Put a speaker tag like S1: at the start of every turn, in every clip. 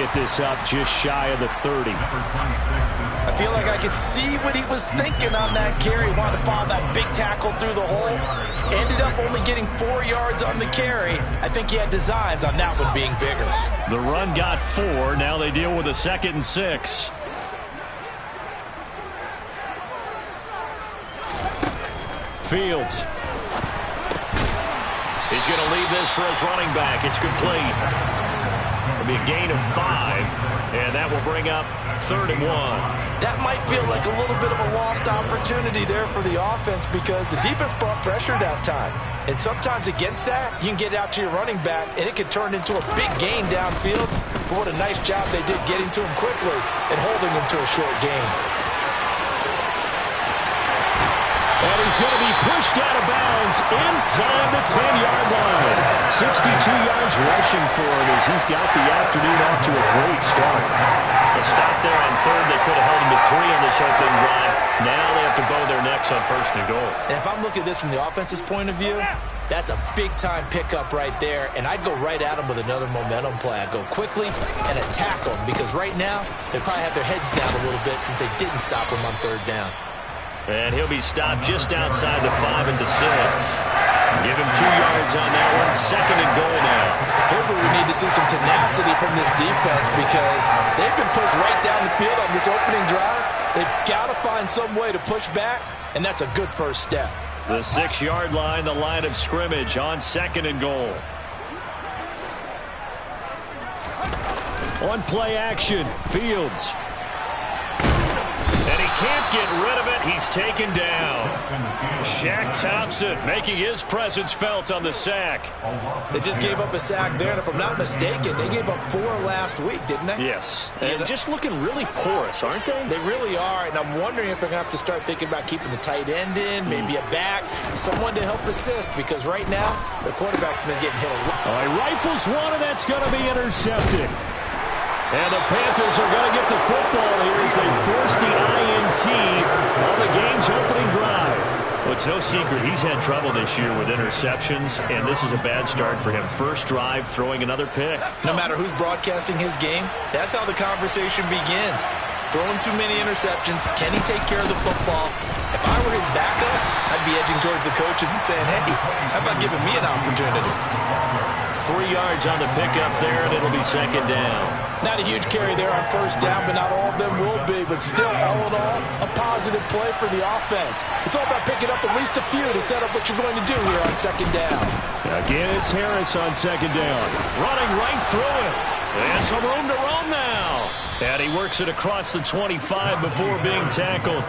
S1: get this up just shy of the 30.
S2: I feel like I could see what he was thinking on that carry. Wanted to follow that big tackle through the hole. Ended up only getting 4 yards on the carry. I think he had designs on that one being bigger.
S1: The run got 4. Now they deal with a 2nd and 6. Fields. He's going to leave this for his running back. It's complete. It'll be a gain of 5, and that will bring up 3rd and 1.
S2: That might feel like a little bit of a lost opportunity there for the offense because the defense brought pressure that time. And sometimes against that, you can get out to your running back, and it could turn into a big gain downfield. But what a nice job they did getting to him quickly and holding him to a short gain.
S1: And he's going to be pushed out of bounds inside the 10-yard line. 62 yards rushing for him as he's got the afternoon off to a great start. A stop there on 3rd. They could have held him to 3 on this opening drive. Now they have to bow their necks on 1st and goal.
S2: And if I'm looking at this from the offense's point of view, that's a big-time pickup right there. And I'd go right at him with another momentum play. I'd go quickly and attack them because right now they probably have their heads down a little bit since they didn't stop him on 3rd down.
S1: And he'll be stopped just outside the 5 and the 6. Give him 2 yards on that one. 2nd and goal now.
S2: Here's where we need to see some tenacity from this defense because they've been pushed right down the field on this opening drive. They've got to find some way to push back, and that's a good first step.
S1: The 6-yard line, the line of scrimmage on 2nd and goal. On play action, Fields. And he can't get rid of it. He's taken down. Shaq Thompson making his presence felt on the sack.
S2: They just gave up a sack there, and if I'm not mistaken, they gave up 4 last week, didn't they?
S1: Yes. And just looking really porous, aren't they?
S2: They really are, and I'm wondering if they're going to have to start thinking about keeping the tight end in, maybe a back, someone to help assist, because right now, the quarterback's been getting hit a lot.
S1: All right, rifles one, and that's going to be intercepted. And the Panthers are going to get the football here as they force the INT on the game's opening drive. Well, it's no secret he's had trouble this year with interceptions, and this is a bad start for him. First drive, throwing another pick.
S2: No matter who's broadcasting his game, that's how the conversation begins. Throwing too many interceptions. Can he take care of the football? If I were his backup, I'd be edging towards the coaches and saying, hey, how about giving me an opportunity?
S1: 3 yards on the pickup there, and it'll be 2nd down.
S2: Not a huge carry there on 1st down, but not all of them will be. But still, all in all, a positive play for the offense. It's all about picking up at least a few to set up what you're going to do here on 2nd down.
S1: Again, it's Harris on 2nd down. Running right through it. And some room to roam now. And he works it across the 25 before being tackled.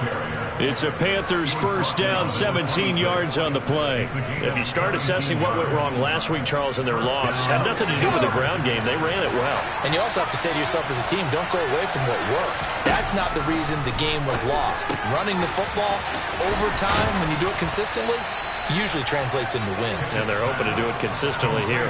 S1: It's a Panthers 1st down, 17 yards on the play. If you start assessing what went wrong last week, Charles, in their loss, had nothing to do with the ground game. They ran it well.
S2: And you also have to say to yourself as a team, don't go away from what worked. That's not the reason the game was lost. Running the football over time, when you do it consistently, usually translates into wins.
S1: And they're hoping to do it consistently here.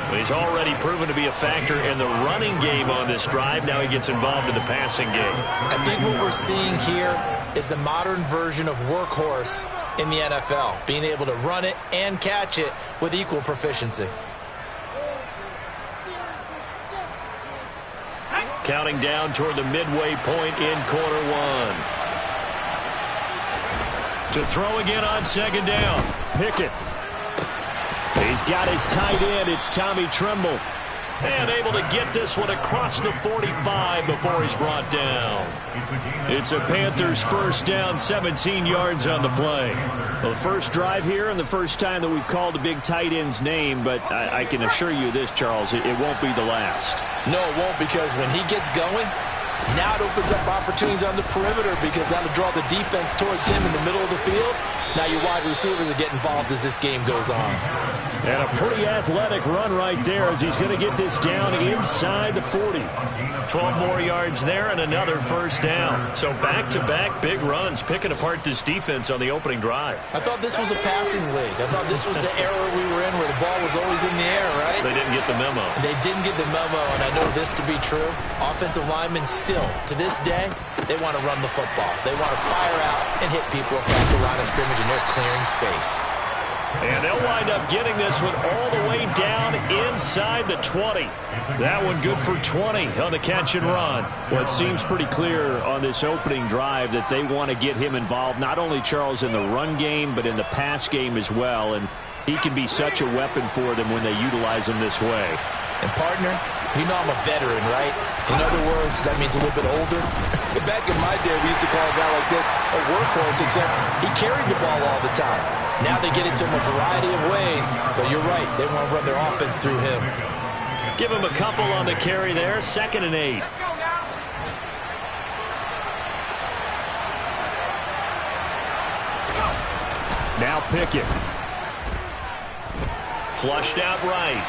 S1: But he's already proven to be a factor in the running game on this drive. Now he gets involved in the passing game.
S2: I think what we're seeing here is the modern version of workhorse in the NFL, being able to run it and catch it with equal proficiency.
S1: Counting down toward the midway point in quarter 1. To throw again on 2nd down. Pickett. He's got his tight end. It's Tommy Tremble. And able to get this one across the 45 before he's brought down. It's a Panthers 1st down, 17 yards on the play. Well, the first drive here and the first time that we've called the big tight end's name, but I can assure you this, Charles, it won't be the last.
S2: No, it won't, because when he gets going, now it opens up opportunities on the perimeter because that'll draw the defense towards him in the middle of the field. Now your wide receivers will get involved as this game goes on.
S1: And a pretty athletic run right there as he's going to get this down inside the 40. 12 more yards there and another 1st down. So back-to-back big runs, picking apart this defense on the opening drive.
S2: I thought this was a passing league. I thought this was the era we were in where the ball was always in the air, right?
S1: They didn't get the memo.
S2: They didn't get the memo, and I know this to be true. Offensive linemen still, to this day, they want to run the football. They want to fire out and hit people across the line of scrimmage, and they're clearing space.
S1: And they'll wind up getting this one all the way down inside the 20. That one good for 20 on the catch and run.
S3: Well, it seems pretty clear on this opening drive that they want to get him involved, not only, Charles, in the run game, but in the pass game as well. And he can be such a weapon for them when they utilize him this way.
S2: And, partner, you know I'm a veteran, right? In other words, that means a little bit older. Back in my day, we used to call a guy like this a workhorse, except he carried the ball all the time. Now they get it to him a variety of ways, but you're right, they want to run their offense through him.
S1: Give him a couple on the carry there, 2nd and 8.
S3: Now Pickett.
S1: Flushed out right.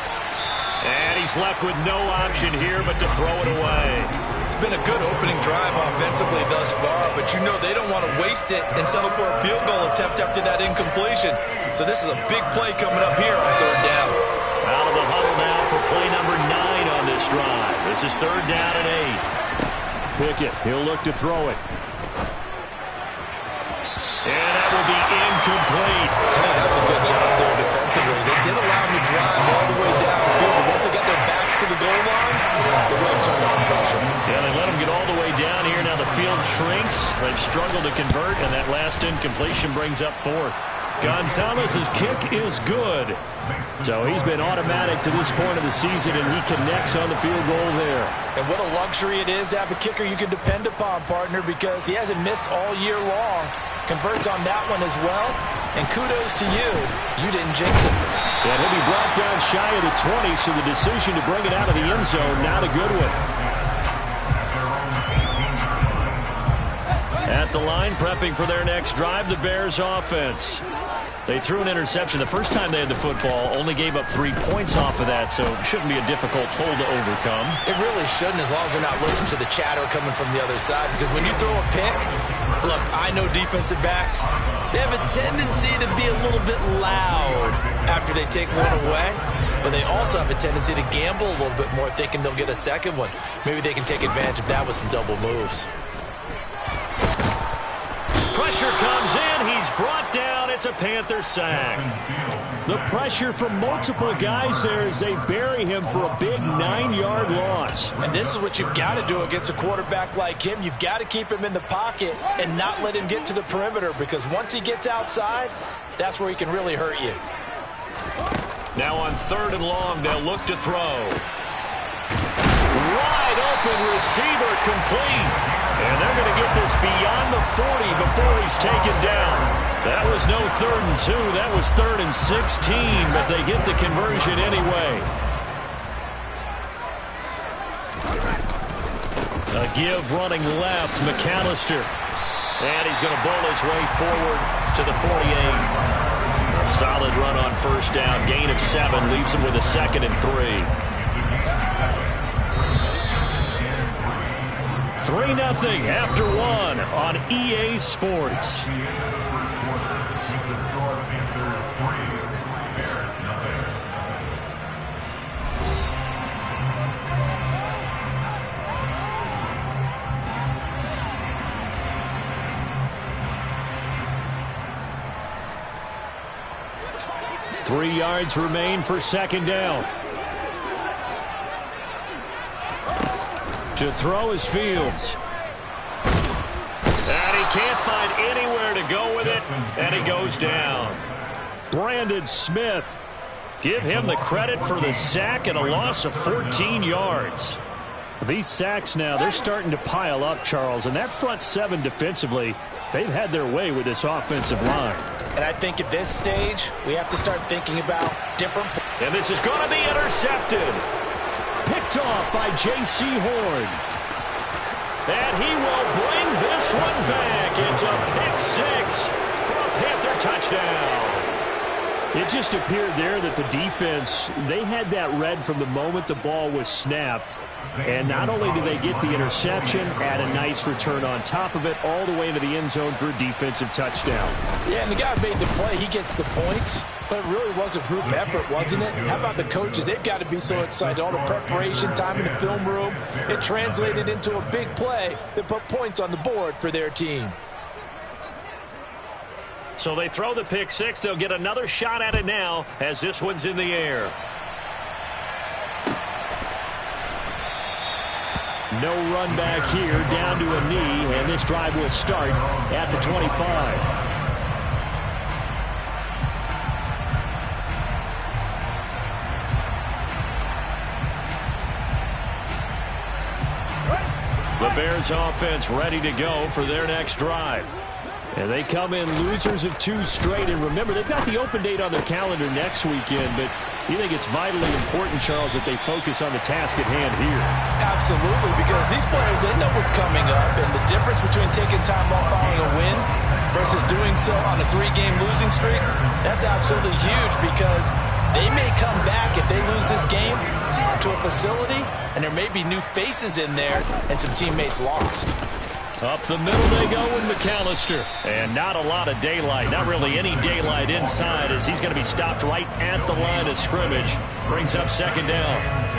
S1: And he's left with no option here but to throw it away.
S2: It's been a good opening drive offensively thus far, but you know they don't want to waste it and settle for a field goal attempt after that incompletion. So this is a big play coming up here on 3rd down.
S1: Out of the huddle now for play number 9 on this drive. This is 3rd down and 8.
S3: Pickett, he'll look to throw it.
S1: And that will be incomplete.
S2: Hey, that's a good job there defensively. They did allow him to drive all the way downfield, but once they got their backs to the goal line, they really turned up the pressure.
S1: Yeah, they let him get all the way down here. Now the field shrinks. They've struggled to convert, and that last incompletion brings up 4th. Gonzalez's kick is good. So he's been automatic to this point of the season, and he connects on the field goal there.
S2: And what a luxury it is to have a kicker you can depend upon, partner, because he hasn't missed all year long. Converts on that one as well. And kudos to you. You didn't jinx it.
S1: And he'll be brought down shy of the 20, so the decision to bring it out of the end zone, not a good one. At the line, prepping for their next drive, the Bears offense. They threw an interception the first time they had the football, only gave up 3 points off of that, so it shouldn't be a difficult hole to overcome.
S2: It really shouldn't, as long as they're not listening to the chatter coming from the other side, because when you throw a pick, look, I know defensive backs, they have a tendency to be a little bit loud after they take one away, but they also have a tendency to gamble a little bit more, thinking they'll get a second one. Maybe they can take advantage of that with some double moves.
S1: Pressure comes in. He's brought down. It's a Panther sack.
S3: The pressure from multiple guys there as they bury him for a big 9-yard loss.
S2: And this is what you've got to do against a quarterback like him. You've got to keep him in the pocket and not let him get to the perimeter, because once he gets outside, that's where he can really hurt you.
S1: Now on 3rd and long, they'll look to throw. Wide open receiver, complete. And they're going to get this beyond the 40 before he's taken down. That was no 3rd and 2. That was 3rd and 16, but they get the conversion anyway. A give running left, McAllister. And he's going to bowl his way forward to the 48. A solid run on 1st down. Gain of 7 leaves him with a 2nd and 3. 3-0 after 1 on EA Sports. Three yards remain for 2nd down. To throw is Fields. And he can't find anywhere to go with it, and he goes down. Brandon Smith. Give him the credit for the sack and a loss of 14 yards.
S3: These sacks now, they're starting to pile up, Charles, and that front 7 defensively, they've had their way with this offensive line.
S2: And I think at this stage, we have to start thinking about different.
S1: And this is going to be intercepted.
S3: Picked off by J.C. Horn.
S1: And he will bring this one back. It's a pick 6 for a Panther touchdown.
S3: It just appeared there that the defense, they had that read from the moment the ball was snapped. And not only did they get the interception, add a nice return on top of it, all the way into the end zone for a defensive touchdown.
S2: Yeah, and the guy made the play. He gets the points. But it really was a group effort, wasn't it? How about the coaches? They've got to be so excited. All the preparation time in the film room, it translated into a big play that put points on the board for their team.
S1: So they throw the pick six. They'll get another shot at it now as this one's in the air. No run back here, down to a knee, and this drive will start at the 25. The Bears offense ready to go for their next drive. And they come in losers of 2 straight. And remember, they've got the open date on their calendar next weekend, but you think it's vitally important, Charles, that they focus on the task at hand here?
S2: Absolutely, because these players, they know what's coming up, and the difference between taking time off following a win versus doing so on a 3-game losing streak, that's absolutely huge, because they may come back if they lose this game to a facility, and there may be new faces in there and some teammates lost.
S1: Up the middle they go with McAllister. And not a lot of daylight. Not really any daylight inside as he's going to be stopped right at the line of scrimmage. Brings up second down.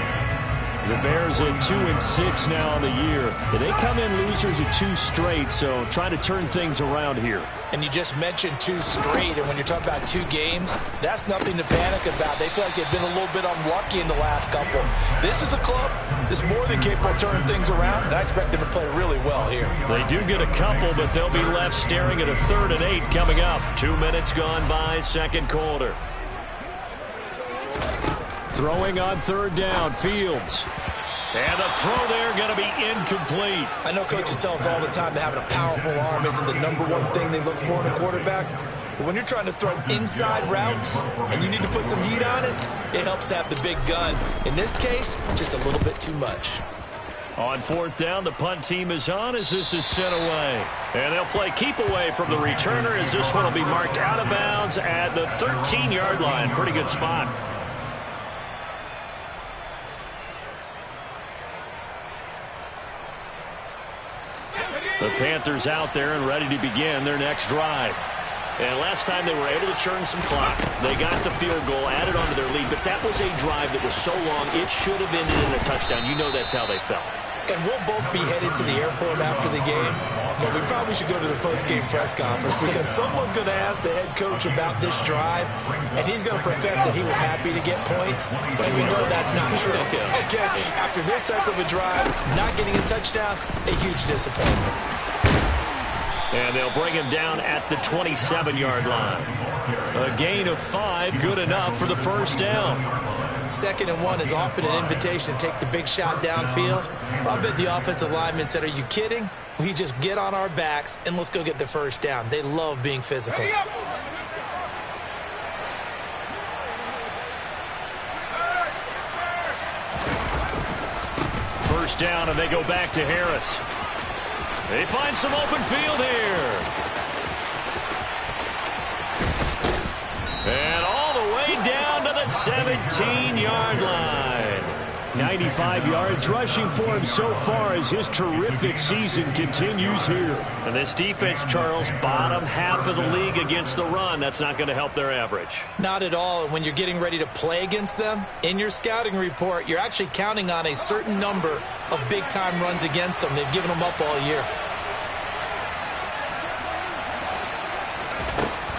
S1: The Bears at 2-6 now on the year. They come in losers of 2 straight, so trying to turn things around here.
S2: And you just mentioned 2 straight, and when you're talking about 2 games, that's nothing to panic about. They feel like they've been a little bit unlucky in the last couple. This is a club that's more than capable of turning things around, and I expect them to play really well here.
S1: They do get a couple, but they'll be left staring at a 3rd and 8 coming up. 2 minutes gone by, second quarter. Throwing on 3rd down, Fields. And the throw there going to be incomplete.
S2: I know coaches tell us all the time that having a powerful arm isn't the #1 thing they look for in a quarterback. But when you're trying to throw inside routes and you need to put some heat on it, it helps to have the big gun. In this case, just a little bit too much.
S1: On 4th down, the punt team is on as this is sent away. And they'll play keep away from the returner as this one will be marked out of bounds at the 13-yard line. Pretty good spot. The Panthers out there and ready to begin their next drive. And last time they were able to churn some clock. They got the field goal, added onto their lead, but that was a drive that was so long it should have ended in a touchdown. You know that's how they felt.
S2: And we'll both be headed to the airport after the game, but we probably should go to the post-game press conference because someone's going to ask the head coach about this drive, and he's going to profess that he was happy to get points, and we know that's not true. Okay, after this type of a drive, not getting a touchdown, a huge disappointment.
S1: And they'll bring him down at the 27-yard line. A gain of 5, good enough for the first down.
S2: 2nd and 1 is often an invitation to take the big shot downfield. I bet the offensive lineman said, are you kidding? We just get on our backs and let's go get the first down. They love being physical.
S1: First down, and they go back to Harris. They find some open field here. And all the way down to the 17-yard line. 95 yards rushing for him so far as his terrific season continues here. And this defense, Charles, bottom half of the league against the run. That's not going to help their average.
S2: Not at all. And when you're getting ready to play against them, in your scouting report, you're actually counting on a certain number of big-time runs against them. They've given them up all year.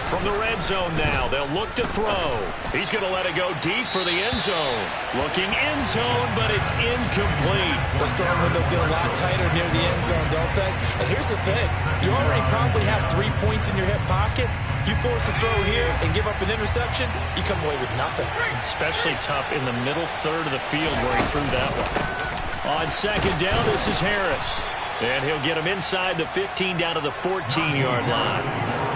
S1: From the red zone now, they'll look to throw. He's going to let it go deep for the end zone. Looking end zone, but it's incomplete.
S2: Those throwing windows get a lot tighter near the end zone, don't they? And here's the thing. You already probably have 3 points in your hip pocket. You force a throw here and give up an interception, you come away with nothing.
S1: Especially tough in the middle third of the field where he threw that one. On 2nd down, this is Harris. And he'll get him inside the 15 down to the 14-yard line.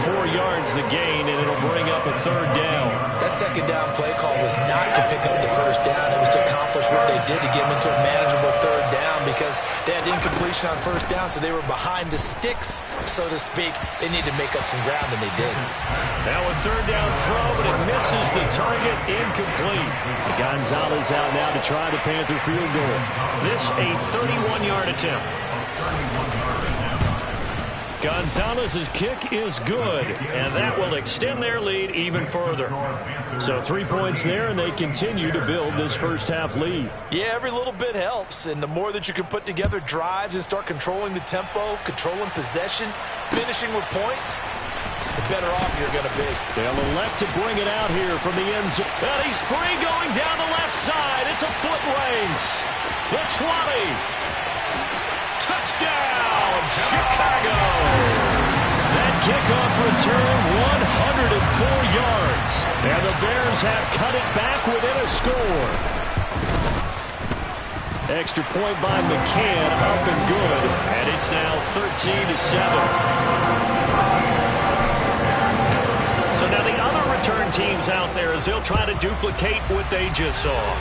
S1: 4 yards the gain, and it'll bring up a 3rd down.
S2: That 2nd down play call was not to pick up the first down. It was to accomplish what they did to get him into a manageable 3rd down because they had incompletion on first down, so they were behind the sticks, so to speak. They needed to make up some ground, and they did.
S1: Now a 3rd down throw, but it misses the target, incomplete. Gonzalez out now to try the Panther field goal. This a 31-yard attempt. Gonzalez's kick is good, and that will extend their lead even further. So 3 points there, and they continue to build this first half lead.
S2: Yeah, every little bit helps, and the more that you can put together drives and start controlling the tempo, controlling possession, finishing with points, the better off you're going to be.
S1: They'll elect to bring it out here from the end zone. And he's free going down the left side. It's a foot race. The 20. Touchdown, Chicago. That kickoff return, 104 yards. And the Bears have cut it back within a score. Extra point by McCann, up and good. And it's now 13-7. So now the other return teams out there as they'll try to duplicate what they just saw.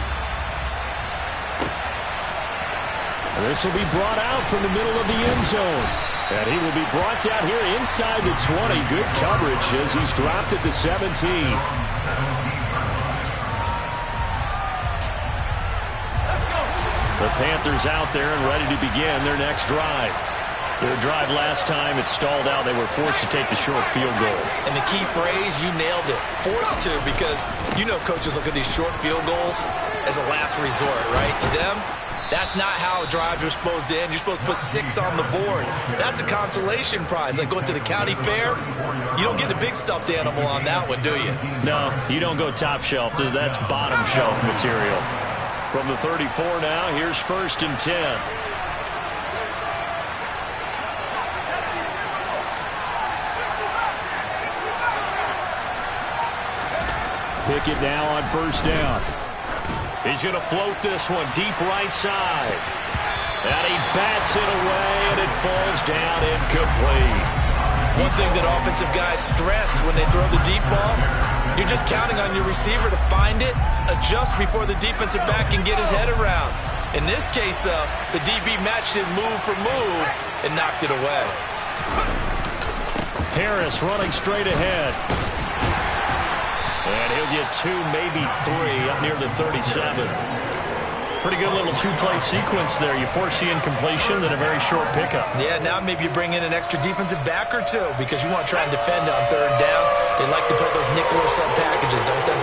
S1: This will be brought out from the middle of the end zone. And he will be brought down here inside the 20. Good coverage as he's dropped at the 17. The Panthers out there and ready to begin their next drive. Their drive last time, it stalled out. They were forced to take the short field goal.
S2: And the key phrase, you nailed it. Forced to, because you know coaches look at these short field goals as a last resort, right? To them, that's not how drives are supposed to end. You're supposed to put 6 on the board. That's a consolation prize. Like going to the county fair, you don't get the big stuffed animal on that one, do you?
S1: No, you don't go top shelf. That's bottom shelf material. From the 34 now, here's 1st and 10. Pickett now on 1st down. He's going to float this one deep right side. And he bats it away, and it falls down incomplete.
S2: One thing that offensive guys stress when they throw the deep ball, you're just counting on your receiver to find it, adjust before the defensive back can get his head around. In this case, though, the DB matched it move for move and knocked it away.
S1: Harris running straight ahead. And he'll get 2, maybe 3 up near the 37. Pretty good little 2-play sequence there. You force the incompletion, then a very short pickup.
S2: Yeah, now maybe you bring in an extra defensive back or 2 because you want to try and defend on 3rd down. They like to play those nickel or sub packages, don't they?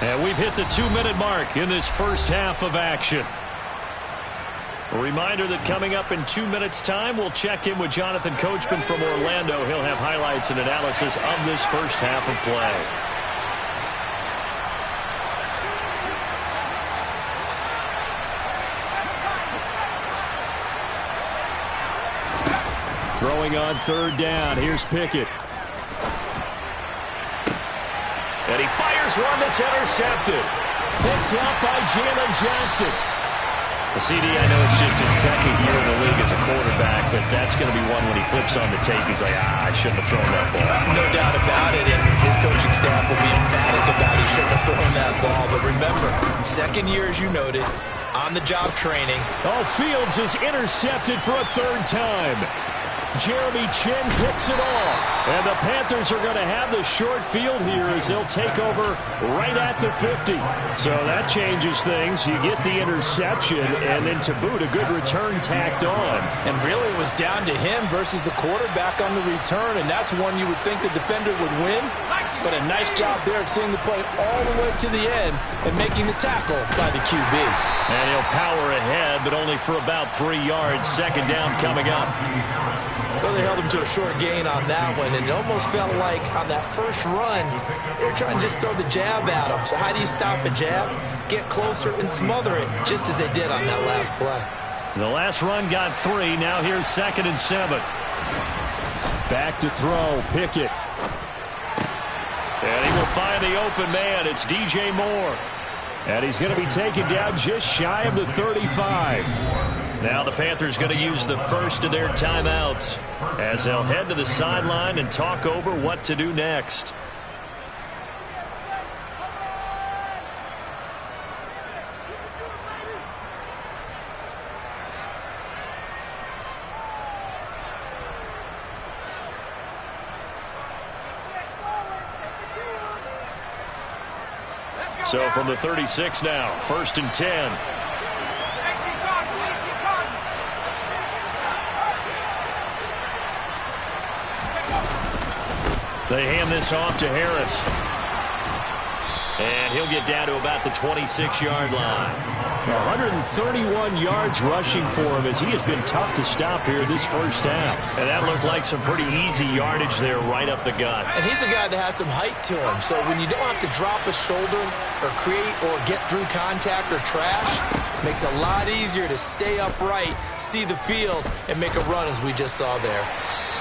S1: And we've hit the 2-minute mark in this first half of action. A reminder that coming up in 2 minutes' time, we'll check in with Jonathan Coachman from Orlando. He'll have highlights and analysis of this first half of play. Throwing on 3rd down. Here's Pickett. And he fires one that's intercepted. Picked up by Jalen Johnson. The CD, I know it's just his 2nd year in the league as a quarterback, but that's going to be one when he flips on the tape. He's like, I shouldn't have thrown that ball.
S2: No doubt about it, and his coaching staff will be emphatic about he shouldn't have thrown that ball. But remember, 2nd year, as you noted, on-the-job training.
S1: Oh, Fields is intercepted for a 3rd time. Jeremy Chin picks it off. And the Panthers are going to have the short field here as they'll take over right at the 50. So that changes things. You get the interception, and then to boot, a good return tacked on.
S2: And really it was down to him versus the quarterback on the return, and that's one you would think the defender would win. But a nice job there of seeing the play all the way to the end and making the tackle by the QB.
S1: And he'll power ahead, but only for about 3 yards. 2nd down coming up.
S2: Well, they held him to a short gain on that one, and it almost felt like on that first run, they were trying to just throw the jab at him. So how do you stop a jab? Get closer and smother it, just as they did on that last play.
S1: The last run got 3. Now here's 2nd and 7. Back to throw. Pickett. And he will find the open man. It's DJ Moore. And he's going to be taken down just shy of the 35. Now the Panthers going to use the first of their timeouts as they'll head to the sideline and talk over what to do next. So from the 36 now, 1st and 10. They hand this off to Harris. And he'll get down to about the 26-yard line.
S3: 131 yards rushing for him as he has been tough to stop here this first half.
S1: And that looked like some pretty easy yardage there right up the gut.
S2: And he's a guy that has some height to him. So when you don't have to drop a shoulder or create or get through contact or trash, it makes it a lot easier to stay upright, see the field, and make a run as we just saw there.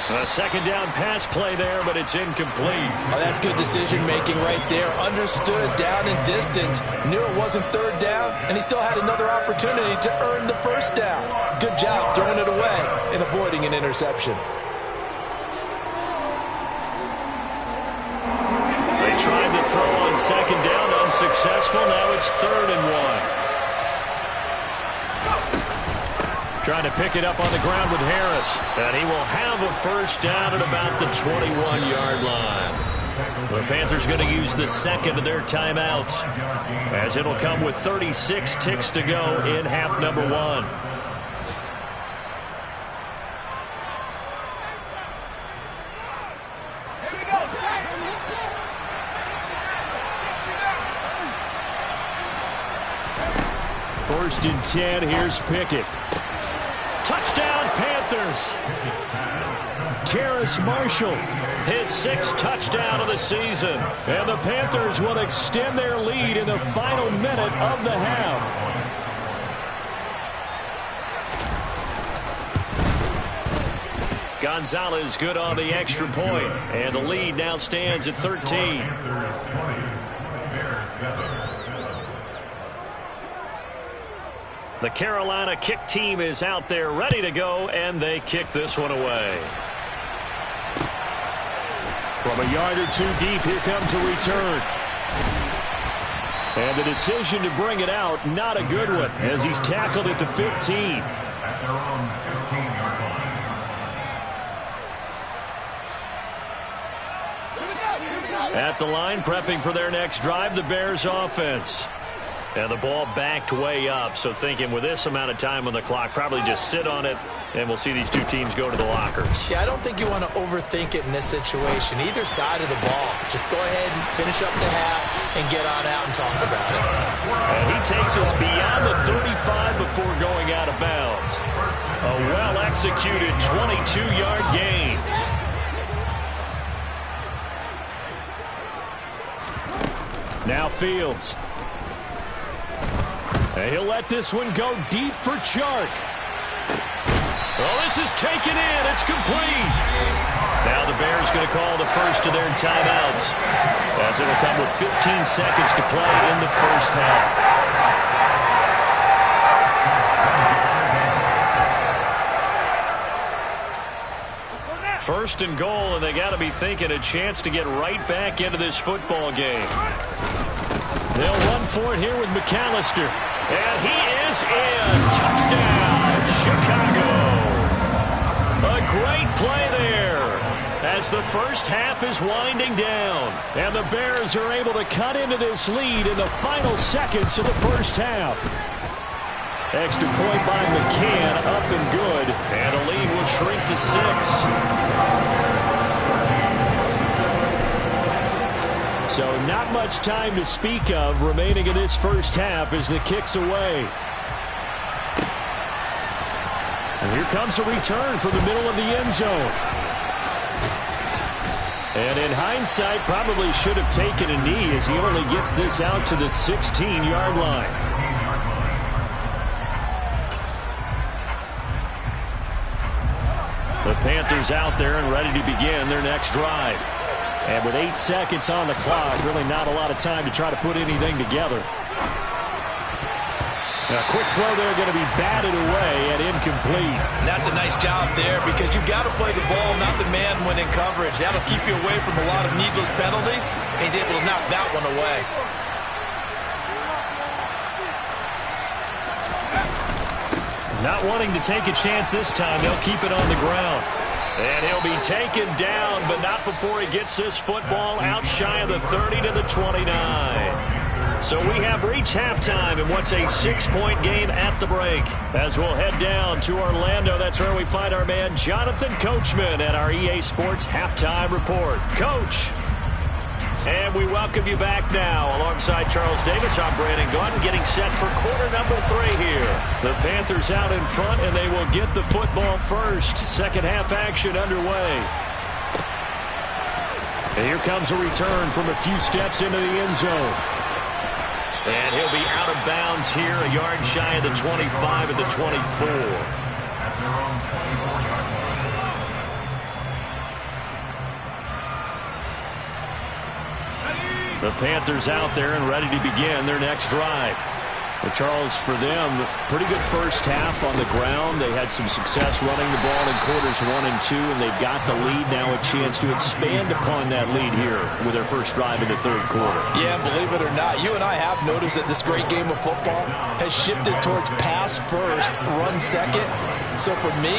S1: A second down pass play there, but it's incomplete.
S2: Oh, that's good decision-making right there. Understood down and distance. Knew it wasn't third down, and he still had another opportunity to earn the first down. Good job throwing it away and avoiding an interception.
S1: They tried to throw on second down, unsuccessful. Now it's 3rd and 1. Trying to pick it up on the ground with Harris. And he will have a first down at about the 21-yard line. The Panthers going to use the second of their timeouts, as it'll come with 36 ticks to go in half number 1.
S3: First and 10, here's Pickett.
S1: Touchdown, Panthers.
S3: Terrace Marshall,
S1: his 6th touchdown of the season.
S3: And the Panthers will extend their lead in the final minute of the half.
S1: Gonzalez good on the extra point, and the lead now stands at 13. The Carolina kick team is out there ready to go, and they kick this one away.
S3: From a yard or two deep, here comes a return. And the decision to bring it out, not a good one, as he's tackled at the 15.
S1: At the line, prepping for their next drive, the Bears offense. And the ball backed way up, so thinking with this amount of time on the clock, probably just sit on it, and we'll see these two teams go to the lockers.
S2: Yeah, I don't think you want to overthink it in this situation, either side of the ball. Just go ahead and finish up the half and get on out and talk about it.
S1: And he takes us beyond the 35 before going out of bounds. A well-executed 22-yard gain.
S3: Now Fields. And he'll let this one go deep for Chark.
S1: Oh, this is taken in. It's complete. Now the Bears going to call the first of their timeouts, as it'll come with 15 seconds to play in the first half. First and goal, and they got to be thinking a chance to get right back into this football game.
S3: They'll run for it here with McAllister.
S1: And he is in. Touchdown, Chicago. A great play there as the first half is winding down.
S3: And the Bears are able to cut into this lead in the final seconds of the first half. Extra point by McCann, up and good.
S1: And the lead will shrink to 6.
S3: So not much time to speak of remaining in this first half as the kick's away. And here comes a return from the middle of the end zone. And in hindsight, probably should have taken a knee as he only gets this out to the 16-yard line.
S1: The Panthers out there and ready to begin their next drive.
S3: And with 8 seconds on the clock, really not a lot of time to try to put anything together. A quick throw there going to be batted away and incomplete.
S2: And that's a nice job there because you've got to play the ball, not the man when in coverage. That'll keep you away from a lot of needless penalties. And he's able to knock that one away.
S1: Not wanting to take a chance this time, they'll keep it on the ground. And he'll be taken down, but not before he gets this football out shy of the 30 to the 29. So we have reached halftime in what's a 6-point game at the break. As we'll head down to Orlando, that's where we find our man Jonathan Coachman at our EA Sports Halftime Report. Coach. And we welcome you back now. Alongside Charles Davis, I'm Brandon Gaudin, getting set for quarter number 3 here. The Panthers out in front, and they will get the football first. Second half action underway. And here comes a return from a few steps into the end zone. And he'll be out of bounds here, a yard shy of the 25 and the 24. The Panthers out there and ready to begin their next drive. But Charles, for them, pretty good first half on the ground. They had some success running the ball in quarters 1 and 2, and they've got the lead now, a chance to expand upon that lead here with their first drive in the third quarter.
S2: Yeah, believe it or not, you and I have noticed that this great game of football has shifted towards pass first, run second. So for me,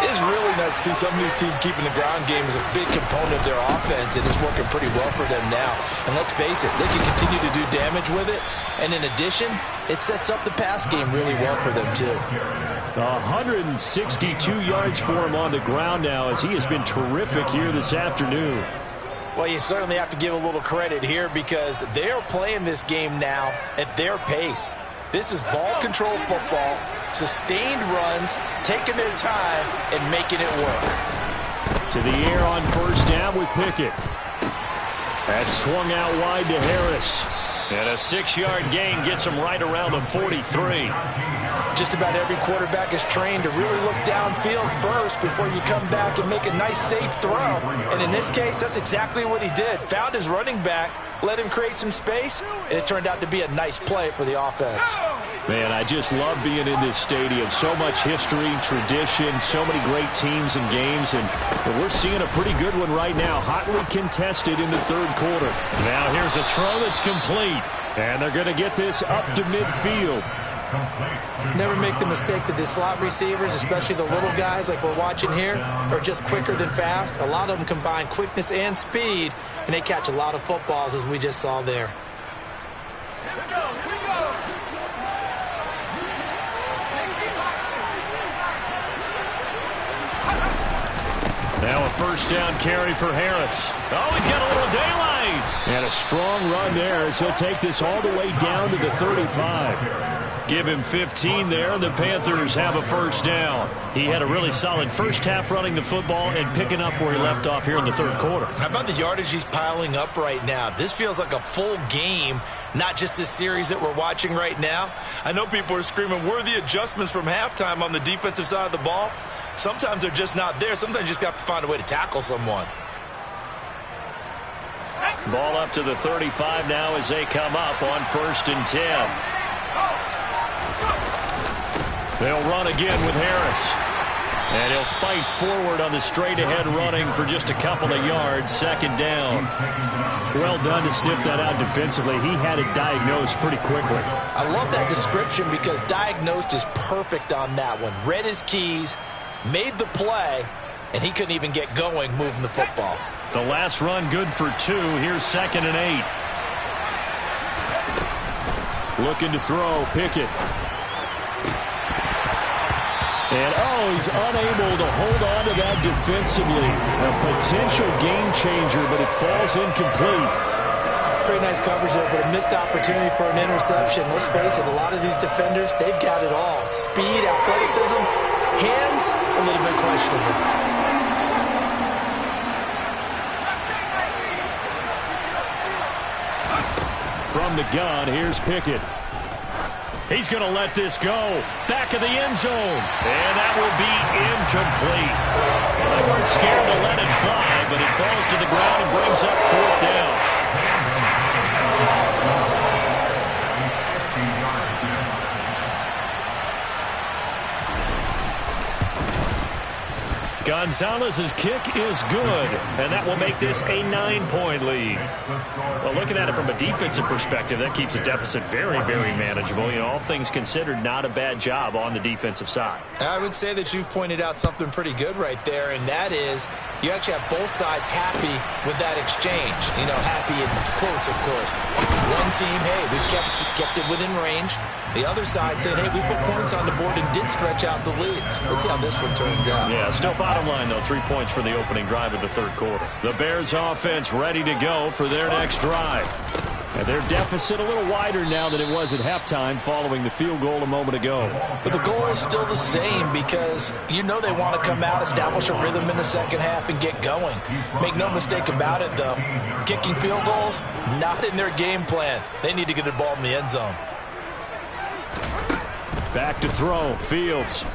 S2: it's really nice to see some of these teams keeping the ground game as a big component of their offense, and it's working pretty well for them now. And let's face it, they can continue to do damage with it. And in addition, it sets up the pass game really well for them, too.
S3: 162 yards for him on the ground now, as he has been terrific here this afternoon.
S2: Well, you certainly have to give a little credit here because they are playing this game now at their pace. This is ball control football, sustained runs, taking their time, and making it work.
S3: To the air on first down with Pickett. That's swung out wide to Harris.
S1: And a 6-yard gain gets him right around the 43.
S2: Just about every quarterback is trained to really look downfield first before you come back and make a nice, safe throw. And in this case, that's exactly what he did. Found his running back, let him create some space, and it turned out to be a nice play for the offense.
S3: Man, I just love being in this stadium. So much history, tradition, so many great teams and games, and we're seeing a pretty good one right now, hotly contested in the third quarter.
S1: Now here's a throw that's complete.
S3: And they're going to get this up to midfield.
S4: Never make the mistake that the slot receivers, especially the little guys like we're watching here, are just quicker than fast. A lot of them combine quickness and speed, and they catch a lot of footballs, as we just saw there.
S3: Now a first down carry for Harris.
S1: Oh, he's got a little daylight.
S3: And a strong run there as he'll take this all the way down to the 35.
S1: Give him 15 there, and the Panthers have a first down. He had a really solid first half running the football and picking up where he left off here in the third quarter.
S2: How about the yardage he's piling up right now? This feels like a full game, not just this series that we're watching right now. I know people are screaming, where are the adjustments from halftime on the defensive side of the ball? Sometimes they're just not there. Sometimes you just have to find a way to tackle someone.
S1: Ball up to the 35 now as they come up on 1st and 10. They'll run again with Harris. And he'll fight forward on the straight-ahead running for just a couple of yards. Second down.
S3: Well done to sniff that out defensively. He had it diagnosed pretty quickly.
S2: I love that description because diagnosed is perfect on that one. Read his keys, made the play, and he couldn't even get going moving the football.
S1: The last run good for 2. Here's 2nd and 8.
S3: Looking to throw, Pickett. And, he's unable to hold on to that defensively. A potential game changer, but it falls incomplete.
S4: Pretty nice coverage there, but a missed opportunity for an interception. Let's face it, a lot of these defenders, they've got it all. Speed, athleticism, hands, a little bit questionable.
S3: From the gun, here's Pickett.
S1: He's going to let this go. Back of the end zone. And that will be incomplete. Well, they weren't scared to let it fly, but it falls to the ground and brings up 4th down. Gonzalez's kick is good, and that will make this a 9-point lead. Well, looking at it from a defensive perspective, that keeps the deficit very, very manageable. You know, all things considered, not a bad job on the defensive side.
S4: I would say that you've pointed out something pretty good right there, and that is you actually have both sides happy with that exchange. You know, happy in quotes, of course. One team, hey, we've kept it within range. The other side saying, hey, we put points on the board and did stretch out the lead. Let's see how this one turns out.
S1: Yeah, still possible Bottom line, though, 3 points for the opening drive of the third quarter. The Bears offense ready to go for their next drive. And their deficit a little wider now than it was at halftime following the field goal a moment ago.
S2: But the goal is still the same because you know they want to come out, establish a rhythm in the second half, and get going. Make no mistake about it, though. Kicking field goals, not in their game plan. They need to get the ball in the end zone.
S3: Back to throw. Fields.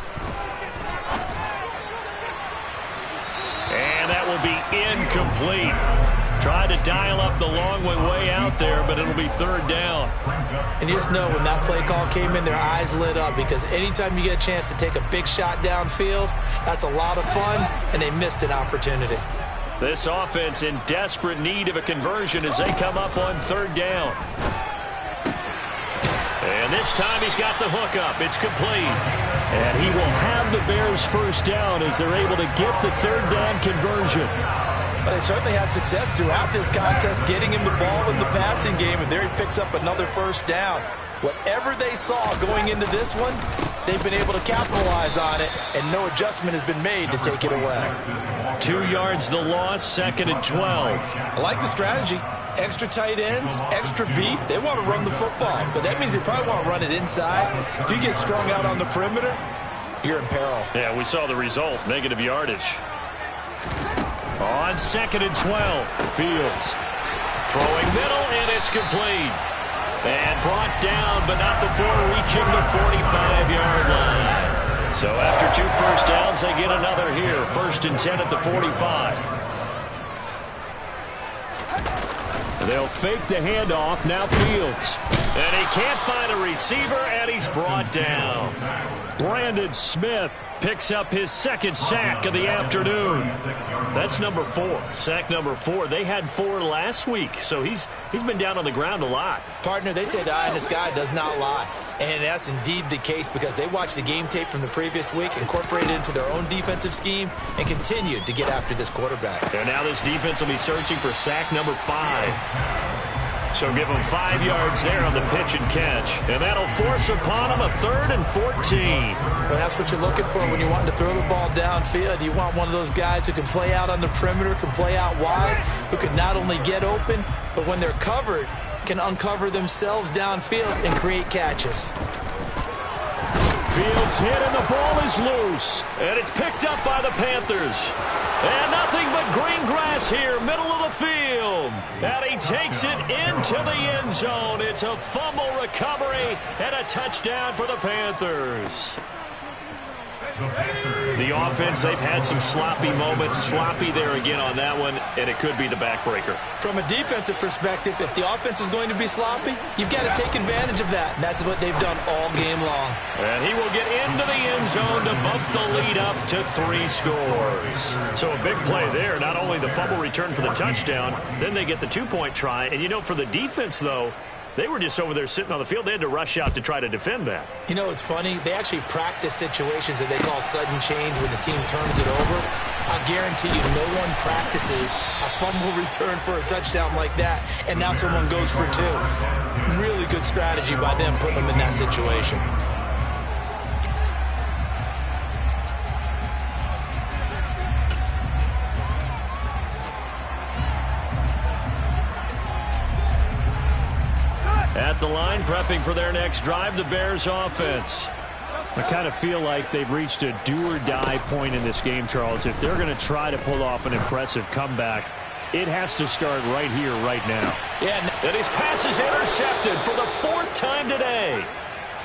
S1: And that will be incomplete. Tried to dial up the long way out there, but it'll be third down.
S2: And you just know when that play call came in, their eyes lit up because anytime you get a chance to take a big shot downfield, that's a lot of fun, and they missed an opportunity.
S1: This offense in desperate need of a conversion as they come up on third down. And this time he's got the hook up. It's complete.
S3: And he will have the Bears first down as they're able to get the third down conversion.
S2: But they certainly had success throughout this contest, getting him the ball in the passing game, and there he picks up another first down. Whatever they saw going into this one, they've been able to capitalize on it, and no adjustment has been made to take it away.
S1: 2 yards the loss, 2nd and 12.
S4: I like the strategy. Extra tight ends, extra beef. They want to run the football, but that means they probably want to run it inside. If you get strung out on the perimeter, you're in peril.
S1: Yeah, we saw the result, negative yardage. On 2nd and 12, Fields throwing middle, and it's complete. And brought down, but not before reaching the 45-yard line. So after 2 first downs, they get another here. 1st and 10 at the 45.
S3: They'll fake the handoff. Now Fields.
S1: And he can't find a receiver, and he's brought down.
S3: Brandon Smith picks up his 2nd sack of the afternoon.
S1: That's number 4. Sack number 4. They had 4 last week, so he's been down on the ground a lot.
S4: Partner, they say the eye in the sky does not lie. And that's indeed the case because they watched the game tape from the previous week, incorporated it into their own defensive scheme, and continued to get after this quarterback.
S1: And now this defense will be searching for sack number 5. So give them 5 yards there on the pitch and catch. And that'll force upon them a 3rd and 14.
S2: Well, that's what you're looking for when you want to throw the ball downfield. You want one of those guys who can play out on the perimeter, can play out wide, who can not only get open, but when they're covered, can uncover themselves downfield and create catches.
S3: Fields hit and the ball is loose.
S1: And it's picked up by the Panthers. And nothing but green grass here, middle of the field. And he takes it into the end zone. It's a fumble recovery and a touchdown for the Panthers. The offense, they've had some sloppy moments. Sloppy there again on that one, and it could be the backbreaker.
S2: From a defensive perspective, if the offense is going to be sloppy, you've got to take advantage of that. And that's what they've done all game long.
S1: And he will get into the end zone to bump the lead up to 3 scores. So a big play there. Not only the fumble return for the touchdown, then they get the 2-point try. And, you know, for the defense, though, they were just over there sitting on the field. They had to rush out to try to defend that.
S4: You know, it's funny. They actually practice situations that they call sudden change when the team turns it over. I guarantee you no one practices a fumble return for a touchdown like that, and now someone goes for 2. Really good strategy by them putting them in that situation.
S1: At the line, prepping for their next drive, the Bears offense.
S3: I kind of feel like they've reached a do-or-die point in this game, Charles. If they're going to try to pull off an impressive comeback, it has to start right here, right now.
S1: Yeah, and his pass is intercepted for the 4th time today.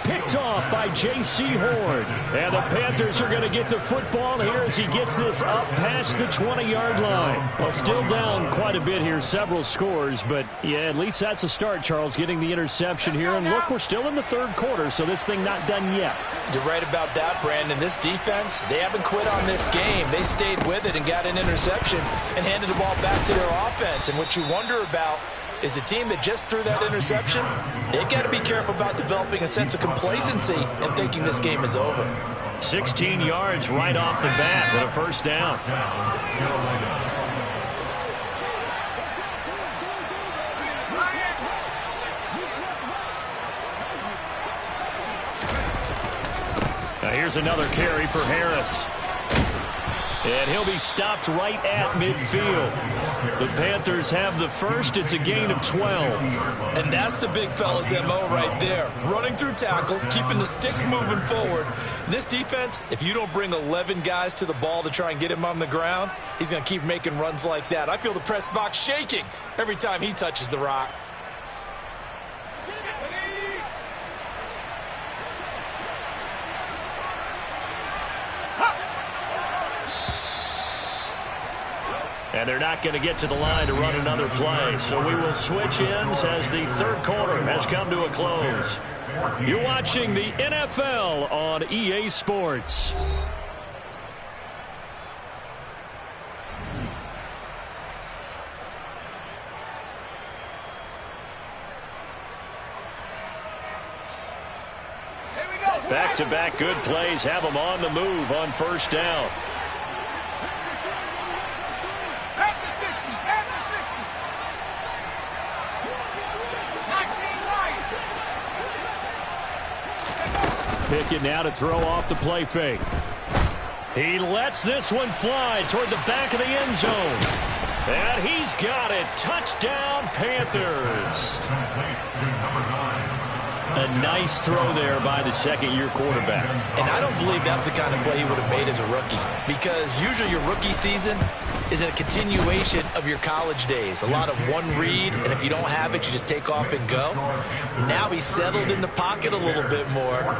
S3: Picked off by J.C. Horn. And the Panthers are going to get the football here as he gets this up past the 20-yard line. Well, still down quite a bit here, several scores, but yeah, at least that's a start, Charles, getting the interception here. And look, we're still in the 3rd quarter, so this thing not done yet.
S2: You're right about that, Brandon. This defense, they haven't quit on this game. They stayed with it and got an interception and handed the ball back to their offense. And what you wonder about is the team that just threw that interception, they've got to be careful about developing a sense of complacency and thinking this game is over.
S1: 16 yards right off the bat with a first down. Now here's another carry for Harris. And he'll be stopped right at midfield. The Panthers have the first. It's a gain of 12.
S4: And that's the big fella's MO right there. Running through tackles, keeping the sticks moving forward. This defense, if you don't bring 11 guys to the ball to try and get him on the ground, he's going to keep making runs like that. I feel the press box shaking every time he touches the rock.
S1: And they're not going to get to the line to run another play. So we will switch ends as the third quarter has come to a close. You're watching the NFL on EA Sports. Back-to-back good plays have them on the move on first down. Pickett now to throw off the play fake. He lets this one fly toward the back of the end zone. And he's got it. Touchdown, Panthers. A nice throw there by the second-year quarterback.
S2: And I don't believe that was the kind of play he would have made as a rookie, because usually your rookie season is a continuation of your college days. A lot of one read, and if you don't have it, you just take off and go. Now he's settled in the pocket a little bit more,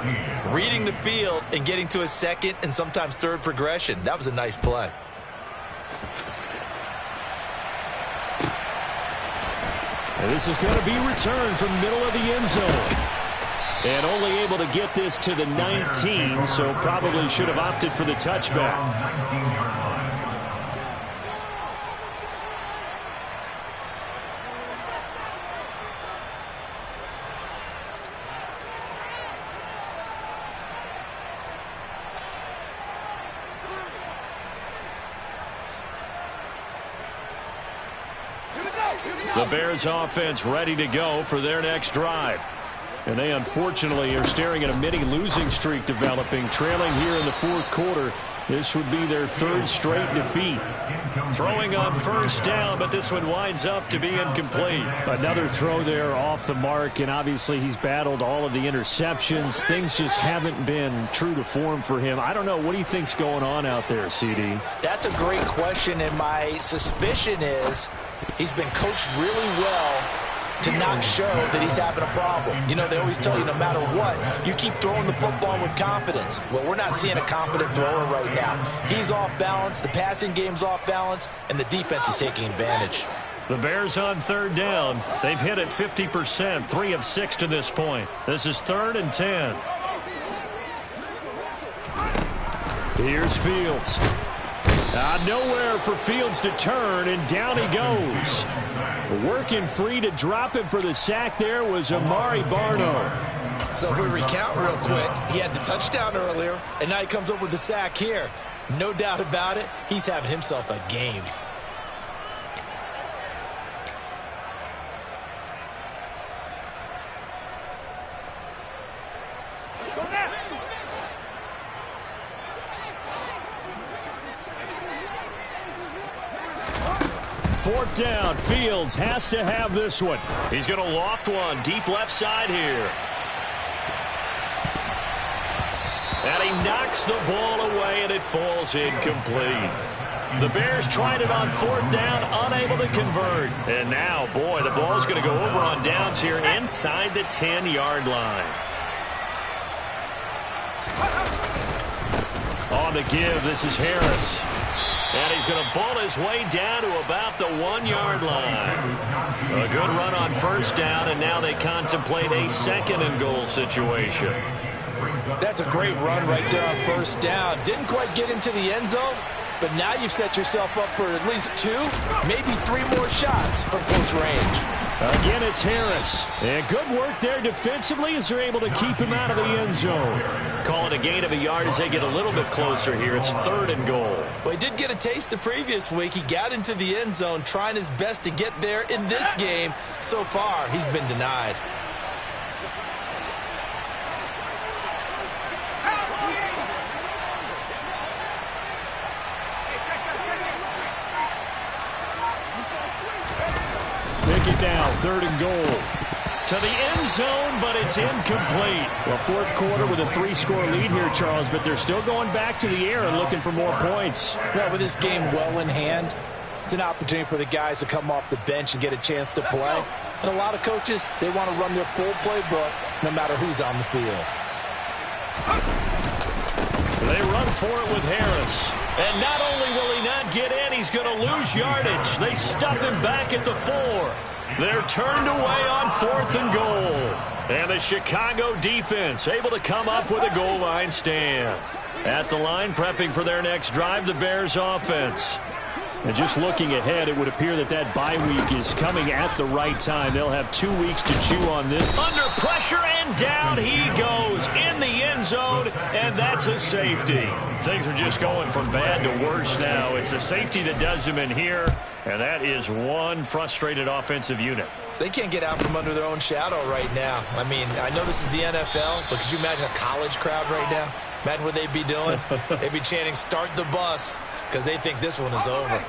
S2: reading the field and getting to his second and sometimes third progression. That was a nice play.
S3: And this is going to be returned from middle of the end zone. And only able to get this to the 19, so probably should have opted for the touchback. The Bears offense ready to go for their next drive. And they unfortunately are staring at a mini losing streak developing, trailing here in the fourth quarter. This would be their third straight defeat.
S1: Throwing on first down, but this one winds up to be incomplete.
S3: Another throw there off the mark, and obviously he's battled all of the interceptions. Things just haven't been true to form for him. I don't know. What do you think's going on out there, CD?
S2: That's a great question, and my suspicion is he's been coached really well to not show that he's having a problem. You know, they always tell you no matter what, you keep throwing the football with confidence. Well, we're not seeing a confident thrower right now. He's off balance, the passing game's off balance, and the defense is taking advantage.
S1: The Bears on third down. They've hit it 50%, 3 of 6 to this point. This is 3rd and 10.
S3: Here's Fields. Nowhere for Fields to turn, and down he goes. Working free to drop him for the sack there was Amari Barno.
S4: So if we recount real quick, he had the touchdown earlier, and now he comes up with the sack here. No doubt about it, he's having himself a game.
S3: Fourth down, Fields has to have this one.
S1: He's going to loft one deep left side here. And he knocks the ball away, and it falls incomplete. The Bears tried it on 4th down, unable to convert. And now, boy, the ball's going to go over on downs here inside the 10-yard line. On the give, this is Harris. And he's going to ball his way down to about the 1-yard line. A good run on first down, and now they contemplate a 2nd and goal situation.
S2: That's a great run right there on first down. Didn't quite get into the end zone, but now you've set yourself up for at least 2, maybe 3 more shots from close range.
S3: Again, it's Harris. And good work there defensively as they're able to keep him out of the end zone.
S1: Call it a gain of a yard as they get a little bit closer here. It's 3rd and goal.
S4: Well, he did get a taste the previous week. He got into the end zone, trying his best to get there in this game. So far, he's been denied.
S3: now, 3rd and goal.
S1: To the end zone, but it's incomplete.
S3: Well, 4th quarter with a 3-score lead here, Charles, but they're still going back to the air and looking for more points.
S2: Well, with this game well in hand, it's an opportunity for the guys to come off the bench and get a chance to play. And a lot of coaches, they want to run their full playbook no matter who's on the field.
S1: They run for it with Harris. And not only will he not get in, he's going to lose yardage. They stuff him back at the 4. They're turned away on 4th and goal. And the Chicago defense able to come up with a goal line stand. At the line, prepping for their next drive, the Bears offense. And just looking ahead, it would appear that that bye week is coming at the right time. They'll have 2 weeks to chew on this. Under pressure, and down he goes in the end zone, and that's a safety. Things are just going from bad to worse now. It's a safety that does them in here, and that is one frustrated offensive unit.
S4: They can't get out from under their own shadow right now. I mean, I know this is the NFL, but could you imagine a college crowd right now? Imagine what they'd be doing. They'd be chanting, "Start the bus," because they think this one is over.